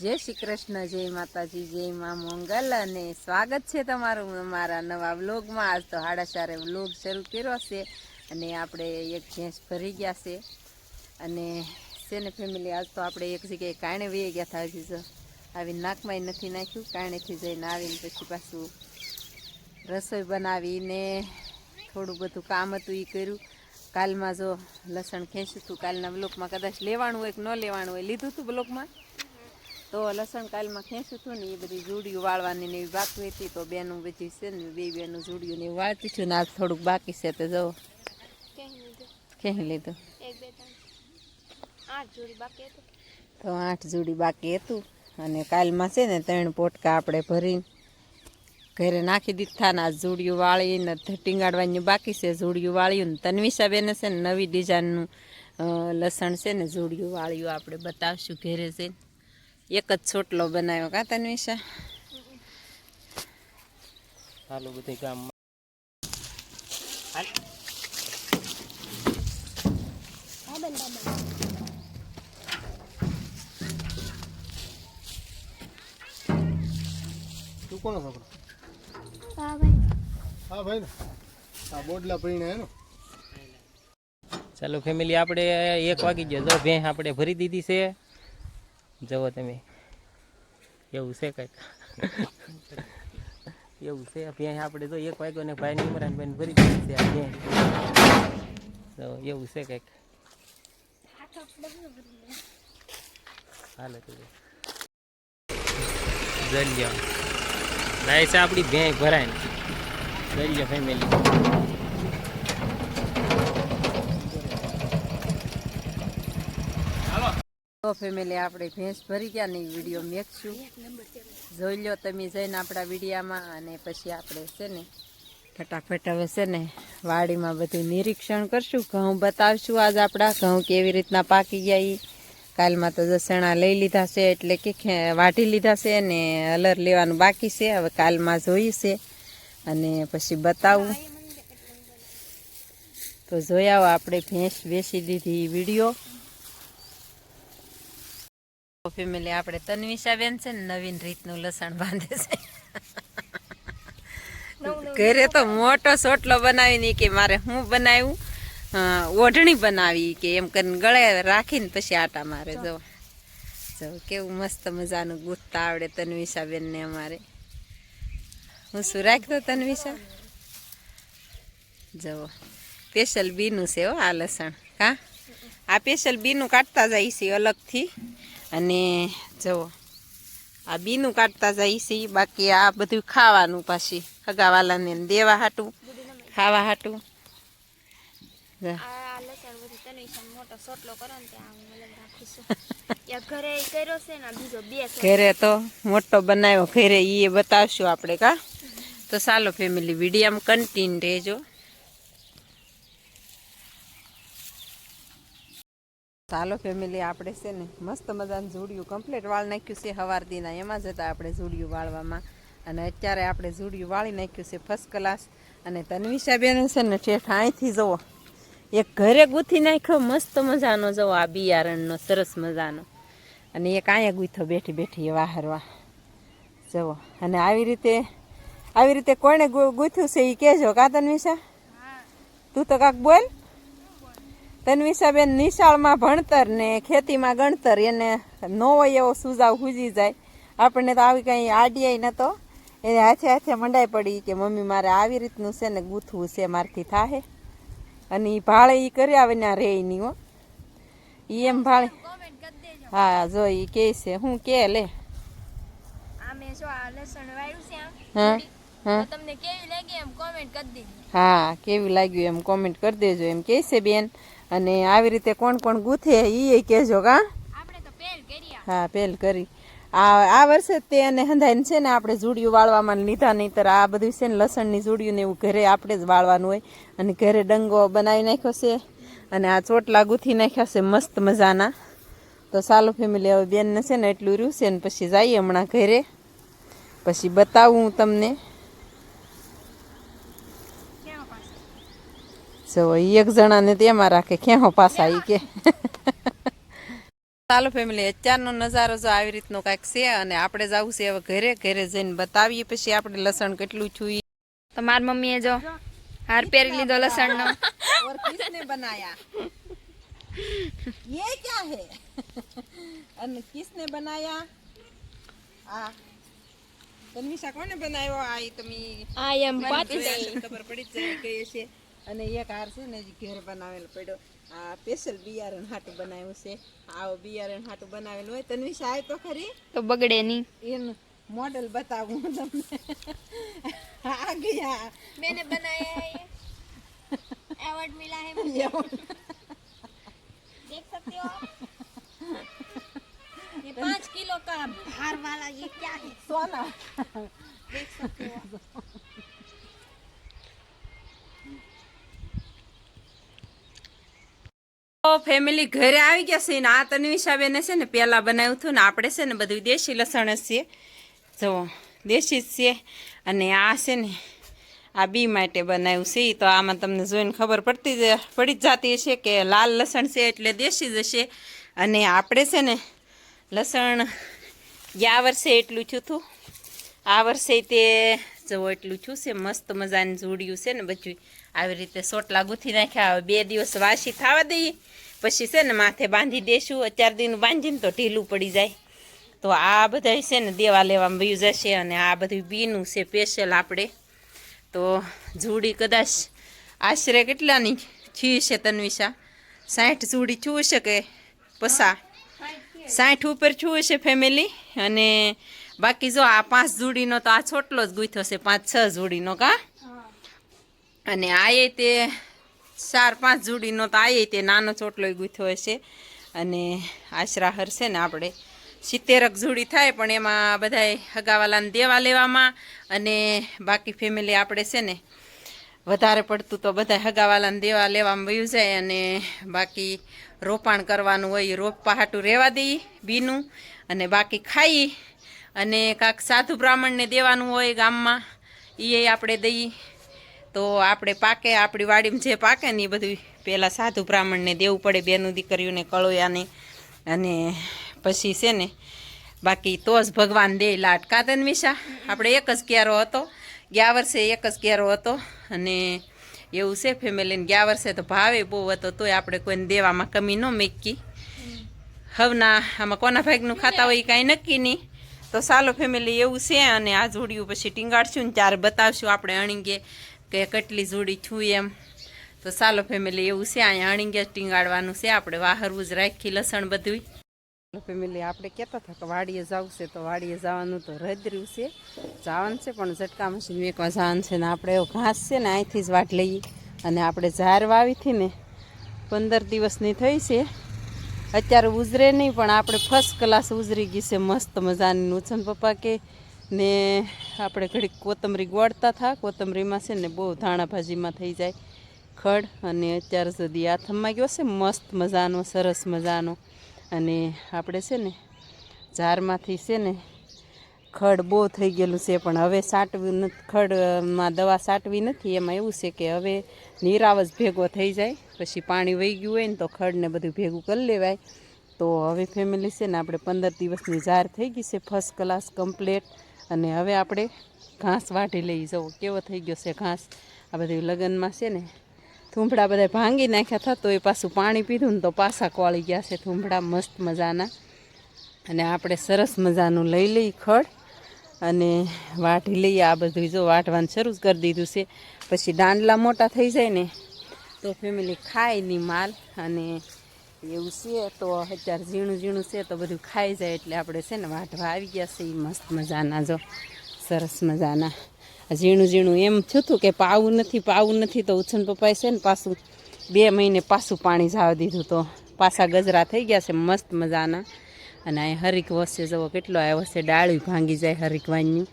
જય શ્રી કૃષ્ણ, જય માતાજી, જય મા મંગલ અને સ્વાગત છે તમારું અમારા નવા વ્લોગમાં। આજ તો 4:30 વ્લોગ શરૂ કર્યો છે અને આપણે એક ભેંસ ભરી ગયા છે અને સેને ફેમિલી આજ તો આપણે એક જગ્યાએ કાણે વહી ગયા હતા। હજી જો આવીને નાકમાંય નથી નાખ્યું, કાણેથી જઈને આવીને પછી પાછું રસોઈ બનાવીને થોડું બધું કામ હતું એ કર્યું। કાલમાં જો લસણ ખેંચ્યું હતું, કાલના બ્લોકમાં કદાચ લેવાનું હોય કે ન લેવાનું હોય, લીધું હતું બ્લોકમાં તો લસણ કાલમાં ખેંચ્યું હતું ને એ બધી જોડિયું વાળવાની ને એવી બાકી હતી તો બેનું બધી છે ને બે બેનું જોડિયું ને એવું વાળતી છું ને આજ થોડુંક બાકી છે તો જો ખેંચી લીધું તો 8 જોડી બાકી હતું અને કાલમાં છે ને 3 પોટકા આપણે ભરીને ઘરે નાખી દીધા ને આ જોડિયું વાળીને ટીંગાડવાની બાકી છે। જોડિયું વાળ્યું ને તન્વિષાબેને છે ને નવી ડિઝાઇનનું લસણ છે ને જોડિયું વાળ્યું આપણે બતાવશું ઘરે જઈને। એક જ છોટલો બનાવ્યો કા તન્વિષા? હાલો બધે ગામમાં તું કોનો છોકરો? હા ભાઈ, હા ભાઈ ને આ બોડલા પીણે હે ને। ચાલો ફેમિલી, આપણે 1 વાગી ગયો, જો ભેંસ આપણે ભરી દીધી છે, જુઓ તમે એવું છે કંઈક એવું છે ભેંસ આપણે જો 1 વાગ્યો ને ભાઈ ઇમરાન ભાઈ ભરી દીધી છે આ ભેંસ, તો એવું છે કંઈક। હાલો જલ્યો લાય છે આપણી ભેંસ ભરાય ને જલ્યો ફેમિલી। તો ફેમિલી આપણે ભેંસ ભરી ગયા ને વિડીયો મેકશું, જોઈ લો તમે જઈને આપણા વિડીયામાં અને પછી આપણે છે ને ફટાફટ હવે છે ને વાડીમાં બધું નિરીક્ષણ કરશું, ઘઉં બતાવશું આજ આપણા ઘઉં કેવી રીતના પાકી ગયા એ। કાલમાં તો દસણા લઈ લીધા છે એટલે કે વાટી લીધા છે ને અલર લેવાનું બાકી છે, હવે કાલમાં જોયું છે અને પછી બતાવું તો જોઈ આવો આપણે ભેંસ વેચી દીધી વિડીયો। ફેમિલી આપણે તન્વિષાબેન છે ને નવીન રીતનું લસણ બાંધે છે ઘરે તો મોટો સોટલો બનાવીને કે મારે હું બનાવ્યું ઓઢણી બનાવી કે એમ કરીને ગળે રાખીને પછી આટા મારે। જો જો કેવું મસ્ત મજાનું ગૂંથતા આવડે તન્વિષાબેન ને અમારે। હું શું રાખતો તન્વિષા? જુઓ સ્પેશિયલ બીનું છે હો આ લસણ, હા આ સ્પેશિયલ બીનું કાઢતા જાય છે અલગથી અને જુઓ આ બીનું કાઢતા જાય છે, બાકી આ બધું ખાવાનું પાછી હગાવાલાને દેવા હાટું ખાવા હાટું। ઘરે તો મોટો બનાવ્યો ઘરે એ બતાવશું આપણે કા। તો ચાલો ફેમિલી વિડીયોમાં કન્ટિન્યુ રહેજો। ચાલો ફેમિલી આપણે છે ને મસ્ત મજાનું જોડિયું કમ્પ્લીટ વાળ નાખ્યું છે સવાર દીના, એમાં જતા આપણે જોડિયું વાળવામાં અને અત્યારે આપણે જોડિયું વાળી નાખ્યું છે ફર્સ્ટ ક્લાસ। અને તન્વિષાબેન છે ને ઠેઠ અહીંથી જુઓ એક ઘરે ગૂંથી નાખ્યો મસ્ત મજાનો, જુઓ આ બિયારણનો સરસ મજાનો, અને એક અહીંયા ગૂંથો બેઠી બેઠી એ વાહરવા જુઓ। અને આવી રીતે કોણે ગૂંથ્યું છે એ કહેજો કા તન્વિષા? તું તો કાંક બોલ। તન્વિષાબેન નિશાળમાં ભણતર ને ખેતીમાં ગણતર, એને ન હોય એવો સુઝાવ સૂજી જાય। આપણને તો આવી કંઈ આઈડિયા નહોતો, એને હાથે હાથે મંડાઈ પડી કે મમ્મી મારે આવી રીતનું છે ને ગૂંથવું છે, મારથી થાહે। અને એ ભાળે એ કરી આવે ને રે નહીં હો, એ એમ ભાળે હા જો એ કહે છે હું કે લે હા કેવી લાગ્યું એમ કોમેન્ટ કરી દેજો એમ કહે છે બેન। અને આવી રીતે કોણ કોણ ગૂંથે એ કહેજો કા? હા પહેલ કરી આ વર્ષે તે અને હંધાઈને છે ને આપણે જોડિયું વાળવામાં લીધા, નહીંતર આ બધું છે ને લસણની જોડિયું ને એવું ઘરે આપણે જ વાળવાનું હોય અને ઘરે ડંગો બનાવી નાખ્યો છે અને આ ચોટલા ગૂંથી નાખ્યા છે મસ્ત મજાના। તો ચાલો ફેમિલી હવે બેનને છે ને એટલું રહ્યું છે ને પછી જઈએ હમણાં ઘરે, પછી બતાવું તમને। જો એક જણાને તેમાં રાખે ખેહો પાસા ઈ કે ચાલો ફેમિલી, અત્યારનો નજારો જો આવી રીતનો કાંઈક છે અને આપણે જવું છે હવે ઘરે. ઘરે જઈને બતાવીએ પછી આપણે લસણ કેટલું છું. તો મારી મમ્મીએ જો હાર પહેરી લીધો લસણનો. और किसने बनाया ये क्या है અને किसने बनाया આ તન્વિશા કોને બનાવ્યો? આ ઈ તમે I am ખબર પડી જ જાય કઈ છે. અને એક હાર છે ને જે ઘેર બનાવેલો પડ્યો, આ સ્પેશિયલ બિયારણ હાટું બનાવ્યું છે. આવો બિયારણ હાટું બનાવેલું હોય. તન્વિશા આય તો ખરી, તો બગડે નહીં. એનું મોડલ બતાવું હું તમને. આ ગયા मैंने बनाया है, अवार्ड मिला है मुझे, देख सकते हो आप, ये 5 किलो का भार वाला ये क्या है, સોના. देख सकते हो आप. ફેમિલી ઘરે આવી ગયા છે ને આ તન્વિશાબેને છે ને પહેલા બનાવ્યું હતું ને આપણે છે ને બધું દેશી લસણ જ છે. જુઓ દેશી જ છે. અને આ છે ને આ બી માટે બનાવ્યું છે. તો આમાં તમને જોઈને ખબર પડી જ જતી હશે કે લાલ લસણ છે એટલે દેશી જ હશે. અને આપણે છે ને લસણ ગયા વર્ષે એટલું થયું હતું, આ વર્ષે તે જવો એટલું થયું છે. મસ્ત મજાનું જોડ્યું છે ને બધું આવી રીતે સોટલા ગૂંથી નાખ્યા. હવે 2 દિવસ વાસી થવા દઈએ પછી છે ને માથે બાંધી દેશું. 4 દિન બાંધીને તો ઢીલું પડી જાય. તો આ બધા છે ને દેવા લેવામાં વયું જશે. અને આ બધું બીનું છે સ્પેશિયલ આપણે. તો જોડી કદાચ આશરે કેટલાની છી છે તન્વિશા? 60 જોડી છું હશે કે 60 ઉપર છું હશે ફેમિલી. અને બાકી જો આ 5 જોડીનો તો આ છોટલો જ ગૂંથ્યો છે, 5-6 જોડીનો કા. અને આ તે 4-5 જોડીનો તો આ તે નાનો ચોટલો ગૂંથ્યો હશે. અને આશરાહર છે ને આપણે 70 જોડી થાય, પણ એમાં બધાય હગાવાલાને દેવા લેવામાં અને બાકી ફેમિલી આપણે છે ને વધારે પડતું તો બધા હગાવાલાને દેવા લેવામાં વયું જાય. અને બાકી રોપાણ કરવાનું હોય, રોપવા હાટું રહેવા દઈએ બીનું. અને બાકી ખાઈ અને કાંક સાધુ બ્રાહ્મણને દેવાનું હોય ગામમાં, એ આપણે દઈએ. તો આપણે પાકે આપણી વાડીમાં જે પાકે ને એ બધું પહેલાં સાધુ બ્રાહ્મણને દેવું પડે, બેનું દીકરીઓને કળોયાને. અને પછી છે ને બાકી તો જ ભગવાન દે લાટ. કા તન્વિશા? આપણે એક જ ક્યારો હતો, ગયા વર્ષે એક જ ક્યારો હતો. અને એવું છે ફેમિલીને, ગયા વર્ષે તો ભાવે બહુ હતો તોય આપણે કોઈને દેવામાં કમી ન મૂકી. હવના આમાં કોના ભાગનું ખાતા હોય એ કાંઈ નક્કી નહીં. તો ચાલો ફેમિલી એવું છે. અને આ જોડિયું પછી ટીંગાડશું ને ત્યારે બતાવશું આપણે અણીંગે કે કેટલી જોડી છું એમ. તો ચાલો ફેમિલી એવું છે. અહીંયા અણીંગે ટીંગાડવાનું છે આપણે, વાહરવું જ રાખી લસણ બધું. ફેમિલી આપણે કહેતા હતા કે વાડીએ જવું છે, તો વાડીએ જવાનું તો રદ્ર્યું છે. જવાનું છે પણ ઝટકા મશીન વેકવા જવાનું છે. ને આપણે એવો ઘાસ છે ને અહીંથી જ વાટ લઈએ. અને આપણે ઝાર વાવીથી ને 15 દિવસની થઈ છે. અત્યારે ઉજરે નહીં પણ આપણે ફર્સ્ટ ક્લાસ ઉજરી ગઈ છે, મસ્ત મજાની. નુચન પપ્પા કે ને આપણે ઘડીક કોથમરી ગોળતા હતા. કોથમરીમાં છે ને બહુ ધાણા ભાજીમાં થઈ જાય ખડ. અને અત્યારે સુધી આ થમમાં ગયો છે મસ્ત મજાનો, સરસ મજાનો. અને આપણે છે ને ઝારમાંથી છે ને ખડ બહુ થઈ ગયેલું છે, પણ હવે સાટવી નથી. ખડમાં દવા સાટવી નથી. એમાં એવું છે કે હવે નીરાવ જ ભેગો થઈ જાય, પછી પાણી વહી ગયું હોય ને તો ખડને બધું ભેગું કરી લેવાય. તો હવે ફેમિલી છે ને આપણે 15 દિવસની ઝાર થઈ ગઈ છે ફર્સ્ટ ક્લાસ કમ્પ્લેટ. અને હવે આપણે ઘાસ વાઢી લઈ. જવો કેવો થઈ ગયો છે ઘાસ. આ બધું લગ્નમાં છે ને થૂંભડા બધા ભાંગી નાખ્યા હતા, તો એ પાછું પાણી પીધું ને તો પાછા કોળી ગયા છે થૂંભડા મસ્ત મજાના. અને આપણે સરસ મજાનું લઈ લઈ ખડ અને વાઢી લઈએ. આ બધું જો વાઢવાનું શરૂ કરી દીધું છે. પછી દાંડલા મોટા થઈ જાય ને તો ફેમિલી ખાય નહીં માલ. અને એવું છે તો અત્યારે ઝીણું ઝીણું છે તો બધું ખાઈ જાય. એટલે આપણે છે ને વાઢવા આવી ગયા છે એ મસ્ત મજાના, જો સરસ મજાના. ઝીણું ઝીણું એમ થયું હતું કે પાવું નથી. તો ઉછન પપ્પાએ છે ને પાછું 2 મહિને પાછું પાણી જવા દીધું, તો પાછા ગજરા થઈ ગયા છે મસ્ત મજાના. અને અહીં હરીકવો છે, જવો કેટલો આવ્યો છે. ડાળી ભાંગી જાય હરીકવાનું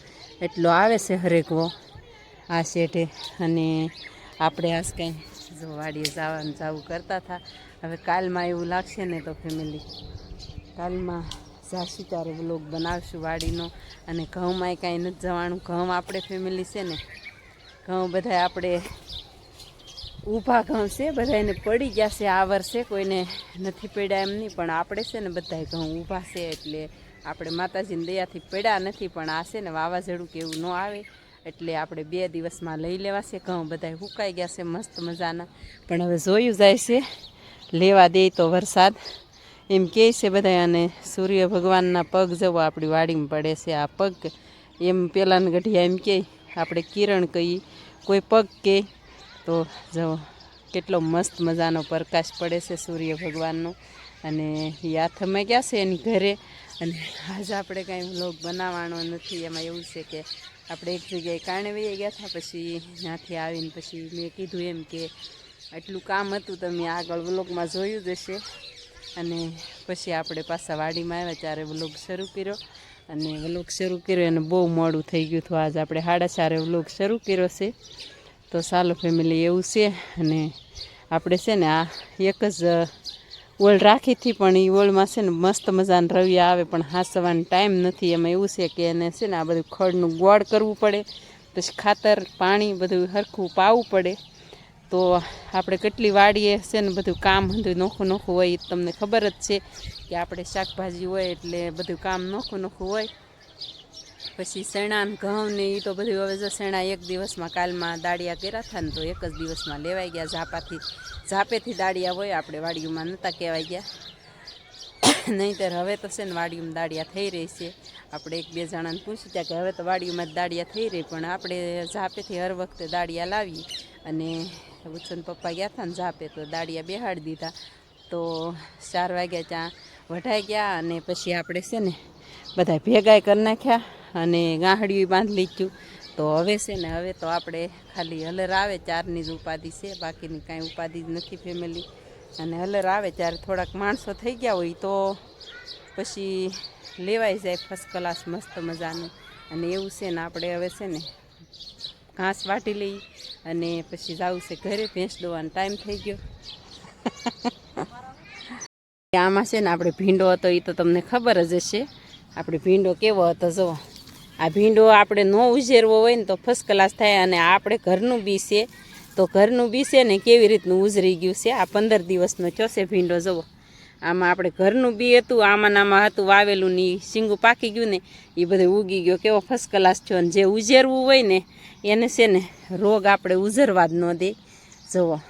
એટલો આવે છે હરેકવો આ શેઠે. અને આપણે આજ કંઈ જો વાડીએ જવું કરતા હતા. હવે કાલમાં એવું લાગશે ને તો ફેમિલી કાલમાં જાશું ત્યારે વ્લોગ બનાવશું વાડીનો. અને ઘઉંમાંય કાંઈ નથી જવાનું. ઘઉં આપણે ફેમિલી છે ને ઘઉં બધા આપણે ઊભા ઘઉં છે બધાને પડી ગયા છે આ વર્ષે, કોઈને નથી પડ્યા એમ નહીં, પણ આપણે છે ને બધા ઘઉં ઊભા છે એટલે આપણે માતાજીની દયાથી પડ્યા નથી. પણ આ છે ને વાવાઝોડું કે એવું ન આવે એટલે આપણે 2 દિવસમાં લઈ લેવાશે. ઘઉં બધા સુકાઈ ગયા છે મસ્ત મજાના, પણ હવે જોયું જાય છે લેવા દે તો વરસાદ એમ કહે છે બધા. અને સૂર્ય ભગવાનના પગ જવો આપણી વાડીમાં પડે છે. આ પગ એમ પેલાના ગઢિયા એમ કહે, આપણે કિરણ કહીએ, કોઈ પગ કહે, તો જો કેટલો મસ્ત મજાનો પ્રકાશ પડે છે સૂર્ય ભગવાનનો. અને એ હાથમાં ગયા છે એની ઘરે. અને આજ આપણે કાંઈ વ્લોગ બનાવવાનો નથી. એમાં એવું છે કે આપણે એક જગ્યાએ કારણે વહી ગયા હતા, પછી ત્યાંથી આવીને પછી મેં કીધું એમ કે આટલું કામ હતું તમે આગળ વ્લોગમાં જોયું જ હશે. અને પછી આપણે પાછા વાડીમાં આવ્યા ત્યારે વ્લોગ શરૂ કર્યો. અને વ્લોગ શરૂ કર્યો અને બહુ મોડું થઈ ગયું હતું. આજ આપણે 4:30 વ્લોગ શરૂ કર્યો છે. તો ચાલો ફેમિલી એવું છે. અને આપણે છે ને આ એક જ ઓળ રાખી હતી, પણ એ ઓળમાં છે ને મસ્ત મજાના રવિયા આવે, પણ હાંસવાનો ટાઈમ નથી. એમાં એવું છે કે એને છે ને આ બધું ખડનું ગોળ કરવું પડે, પછી ખાતર પાણી બધું સરખું પાવું પડે. તો આપણે કેટલી વાડીએ છે ને બધું કામ બધું નોખું હોય, તમને ખબર જ છે કે આપણે શાકભાજી હોય એટલે બધું કામ નોખું હોય. પછી શેણા ને ઘઉં ને એ તો બધું હવે જો શેણા 1 દિવસમાં કાલમાં દાળિયા કર્યા હતા ને તો 1 જ દિવસમાં લેવાઈ ગયા. ઝાપેથી દાળિયા હોય આપણે વાડીઓમાં નહોતા કહેવાય ગયા. નહીંતર હવે તો છે ને વાડીઓમાં દાળિયા થઈ રહી છે. આપણે 1-2 જણાને પૂછ્યું ત્યાં કે હવે તો વાડીઓમાં જ દાળિયા થઈ રહી, પણ આપણે ઝાપેથી હર વખતે દાળિયા લાવીએ. અને ઉછન પપ્પા ગયા હતા ને ઝાપે તો દાળિયા બેહાડી દીધા. તો 4 વાગ્યા ત્યાં વઢાઈ ગયા. અને પછી આપણે છે ને બધા ભેગાય કરી નાખ્યા અને ગાંહડિયું બાંધી લીધું. તો હવે છે ને હવે તો આપણે ખાલી હલર આવે ચારની જ ઉપાધિ છે, બાકીની કાંઈ ઉપાધિ જ નથી ફેમિલી. અને હલર આવે ત્યારે થોડાક માણસો થઈ ગયા હોય તો પછી લેવાઈ જાય ફર્સ્ટ ક્લાસ મસ્ત મજાનું. અને એવું છે ને આપણે હવે છે ને ઘાસ વાટી લઈ અને પછી જવું છે ઘરે. ભેંસ દોવાનો ટાઈમ થઈ ગયો. આમાં છે ને આપણે ભીંડો હતો એ તો તમને ખબર જ હશે. આપણે ભીંડો કેવો હતો જુઓ. આ ભીંડો આપણે ન ઉજેરવો હોય ને તો ફર્સ્ટ ક્લાસ થાય. અને આપણે ઘરનું બી છે, તો ઘરનું બી છે ને કેવી રીતનું ઉજરી ગયું છે. આ 15 દિવસનો થયો છે ભીંડો જુઓ. આમાં આપણે ઘરનું બી હતું, આમાં હતું વાવેલું ને શીંગું પાકી ગયું ને એ બધું ઉગી ગયો, કેવો ફર્સ્ટ ક્લાસ થયો. ને જે ઉજેરવું હોય ને એને છે ને રોગ આપણે ઉજરવા જ ન દે. જુઓ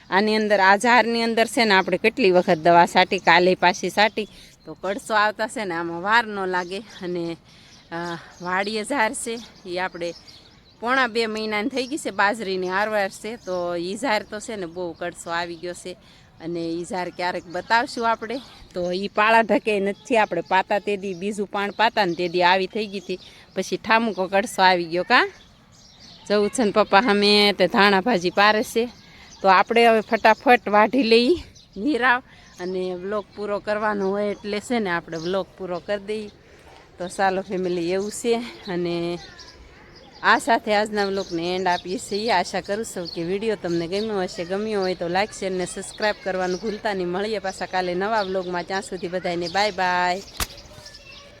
આની અંદર આ ઝાડની અંદર છે ને આપણે કેટલી વખત દવા છાંટી, કાલે પાછી છાંટી. તો કડસો આવતા છે ને આમાં વાર ન લાગે. અને વાડીએ ઝાડ છે એ આપણે 1.5 મહિનાની થઈ ગઈ છે, બાજરીની હારવાર છે. તો એ ઝાડ તો છે ને બહુ કડસો આવી ગયો છે. અને એ ઝાડ ક્યારેક બતાવશું આપણે. તો એ પાળા ઢકે નથી, આપણે પાતા તેદી બીજું પાણ પાતા ને તેદી આવી થઈ ગઈ હતી. પછી ઠામુકો કડસો આવી ગયો. કાં જવું છે ને પપ્પા અમે તે ધાણા ભાજી પારે છે. તો આપણે હવે ફટાફટ વાઢી લઈ નીરાવ. અને વ્લોગ પૂરો કરવાનો હોય એટલે છે ને આપણે વ્લોગ પૂરો કરી દઈએ. તો ચાલો ફેમિલી એવું છે. અને આ સાથે આજના વ્લોગને એન્ડ આપીએ છીએ. આશા કરું છું કે વિડીયો તમને ગમ્યો હશે. ગમ્યો હોય તો લાઈક શેર ને સબસ્ક્રાઈબ કરવાનું ભૂલતા નહીં. મળીએ પાછા કાલે નવા વ્લોગમાં. ત્યાં સુધી બધાને બાય બાય.